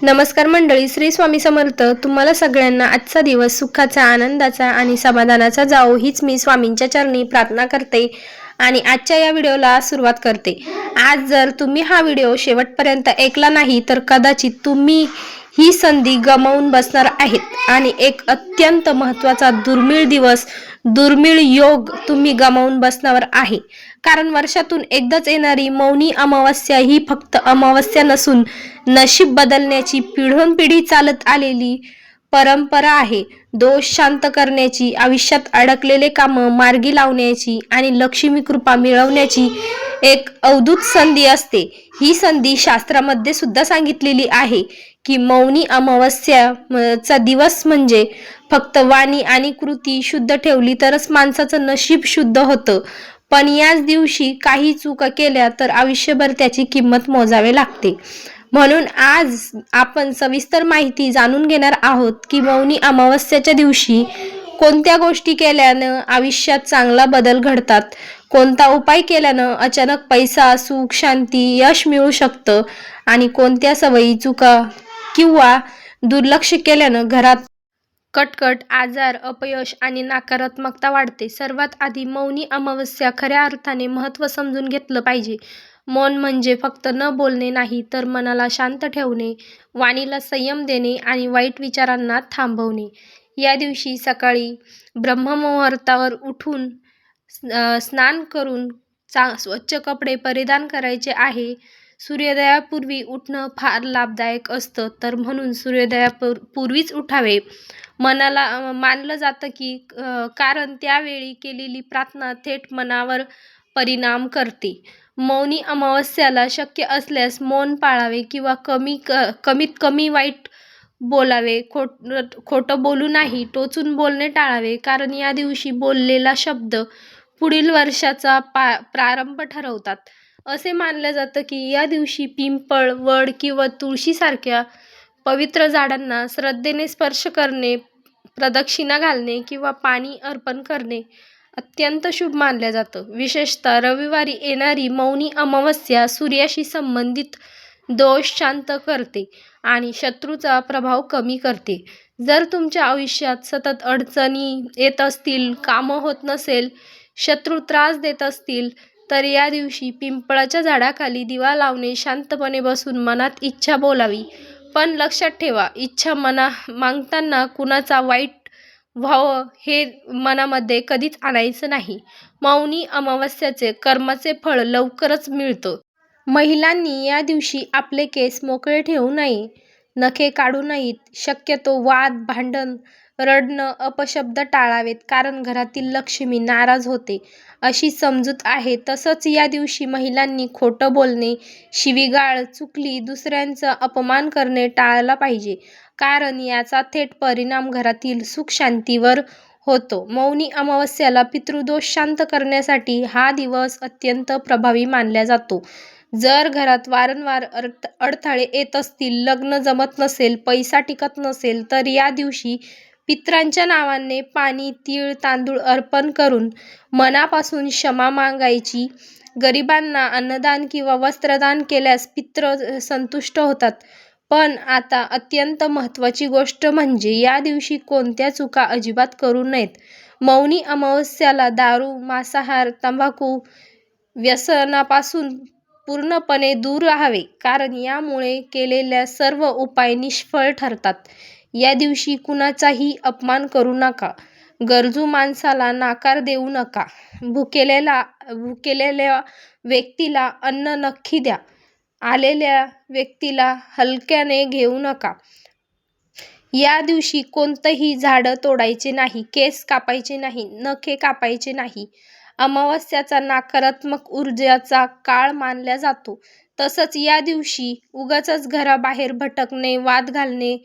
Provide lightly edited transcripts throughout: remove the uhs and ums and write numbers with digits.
नमस्कार मंडळी, श्री स्वामी समर्थ. तुम्हाला सगळ्यांना आजचा दिवस सुखाचा, आनंदाचा आणि समाधानाचा जाओ हीच मी स्वामींच्या चरणी प्रार्थना करते आणि आजच्या या व्हिडिओला सुरुवात करते. आज जर तुम्ही हा व्हिडिओ शेवटपर्यंत ऐकला नाही तर कदाचित तुम्ही ही संधी गमावून बसणार आहेत आणि एक अत्यंत महत्त्वाचा दुर्मिळ दिवस, दुर्मिळ योग तुम्ही गमावून बसणार आहे. कारण वर्षातून एकदाच येणारी मौनी अमावस्या ही फक्त अमावस्या नसून नशीब बदलण्याची पिढ्यानपिढी चालत आलेली परंपरा आहे. दोष शांत करण्याची, आयुष्यात अडकलेले कामं मार्गी लावण्याची आणि लक्ष्मी कृपा मिळवण्याची एक अद्भुत संधी असते. ही संधी शास्त्रामध्ये सुद्धा सांगितलेली आहे की मौनी अमावस्याचा दिवस म्हणजे फक्त वाणी आणि कृती शुद्ध ठेवली तरच माणसाचं नशीब शुद्ध होतं. पण याच दिवशी काही चुका केल्या तर आयुष्यभर त्याची किंमत मोजावी लागते. म्हणून आज आपण सविस्तर माहिती जाणून घेणार आहोत की मौनी अमावस्येच्या दिवशी कोणत्या गोष्टी केल्यानं आयुष्यात चांगला बदल घडतात, कोणता उपाय केल्यानं अचानक पैसा, सुख, शांती, यश मिळू शकतं आणि कोणत्या सवयी, चुका किंवा दुर्लक्ष केल्यानं घरात कटकट, आजार, अपयश आणि नकारात्मकता वाढते. सर्वात आधी मौनी अमावस्या खऱ्या अर्थाने महत्त्व समजून घेतलं पाहिजे. मौन म्हणजे फक्त न बोलणे नाही, तर मनाला शांत ठेवणे, वाणीला संयम देणे आणि वाईट विचारांना थांबवणे. या दिवशी सकाळी ब्रह्ममुहूर्तावर उठून स्नान करून स्वच्छ कपडे परिधान करायचे आहे. सूर्योदयापूर्वी उठणं फार लाभदायक असतं, तर म्हणून सूर्योदयापूर्वीच उठावे. मानलं जातं की कारण त्यावेळी केलेली प्रार्थना थेट मनावर परिणाम करते. मौनी अमावस्याला शक्य असल्यास मौन पाळावे किंवा कमीत कमी वाईट बोलावे. खोटं बोलू नाही, टोचून बोलणे टाळावे, कारण या दिवशी बोललेला शब्द पुढील वर्षाचा प्रारंभ ठरवतात. असे मानलं जातं की या दिवशी पिंपळ, वड किंवा तुळशीसारख्या पवित्र झाडांना श्रद्धेने स्पर्श करणे, प्रदक्षिणा घालणे किंवा पाणी अर्पण करणे अत्यंत शुभ मानलं जातं. विशेषतः रविवारी येणारी मौनी अमावस्या सूर्याशी संबंधित दोष शांत करते आणि शत्रूचा प्रभाव कमी करते. जर तुमच्या आयुष्यात सतत अडचणी येत असतील, कामं होत नसेल, शत्रू त्रास देत असतील, तर या दिवशी पिंपळाच्या झाडाखाली दिवा लावणे, शांतपणे बसून मनात इच्छा बोलावी. पण लक्षात ठेवा, इच्छा मागताना कुणाचा वाईट व्हावं हे मनामध्ये कधीच आणायचं नाही. मौनी अमावस्येचे कर्माचे फळ लवकरच मिळतं. महिलांनी या दिवशी आपले केस मोकळे ठेवू नये, नखे काढू नयेत, शक्यतो वाद, भांडण, रडणं, अपशब्द टाळावेत, कारण घरातील लक्ष्मी नाराज होते अशी समजूत आहे. तसंच या दिवशी महिलांनी खोटं बोलणे, शिवीगाळ, चुगली, दुसऱ्यांचा अपमान करणे टाळलं पाहिजे, कारण याचा थेट परिणाम घरातील सुख-शांतीवर होतो. मौनी अमावस्येला पितृदोष शांत करण्यासाठी हा दिवस अत्यंत प्रभावी मानला जातो. जर घरात वारंवार अडथळे येत असतील, लग्न जमत नसेल, पैसा टिकत नसेल, तर या दिवशी पितरांच्या नावाने पाणी, तीळ, तांदूळ अर्पण करून मनापासून क्षमा मागायची. गरिबांना अन्नदान किंवा वस्त्रदान केल्यास पितृ संतुष्ट होतात. पण आता अत्यंत महत्त्वाची गोष्ट म्हणजे या दिवशी कोणत्या चुका अजिबात करू नयेत. मौनी अमावस्याला दारू, मांसाहार, तंबाखू व्यसनापासून पूर्णपणे दूर राहावे, कारण यामुळे केलेल्या सर्व उपाय निष्फळ ठरतात. या दिवशी कुणाचाही अपमान करू नका, गरजू माणसाला नकार देऊ नका, भुकेलेल्या व्यक्तीला अन्न नक्की द्या, आलेल्या व्यक्तीला हलक्याने घेऊ नका. या दिवशी कोणतंही झाडं तोडायचे नाही, केस कापायचे नाही, नखे कापायचे नाही. अमावस्याचा नकारात्मक ऊर्जेचा काळ मानला जातो. तसंच या दिवशी उगाचच घराबाहेर भटकणे, वाद घालणे,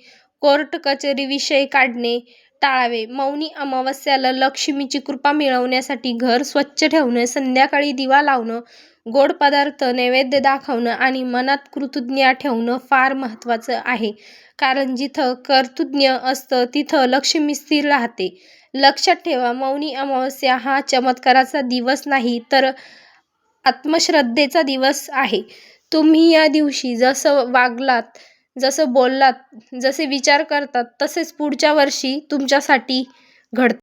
कोर्ट कचेरी विषय काढणे टाळावे. मौनी अमावस्याला लक्ष्मीची कृपा मिळवण्यासाठी घर स्वच्छ ठेवणं, संध्याकाळी दिवा लावणं, गोड पदार्थ नैवेद्य दाखवणं आणि मनात कृतज्ञता ठेवणं फार महत्त्वाचं आहे, कारण जिथं कृतज्ञ असतं तिथं लक्ष्मी स्थिर राहते. लक्षात ठेवा, मौनी अमावस्या हा चमत्काराचा दिवस नाही, तर आत्मश्रद्धेचा दिवस आहे. तुम्ही या दिवशी जसं वागलात, जसं बोललात, जसे विचार करतात तसेच पुढच्या वर्षी तुमच्यासाठी घडतं.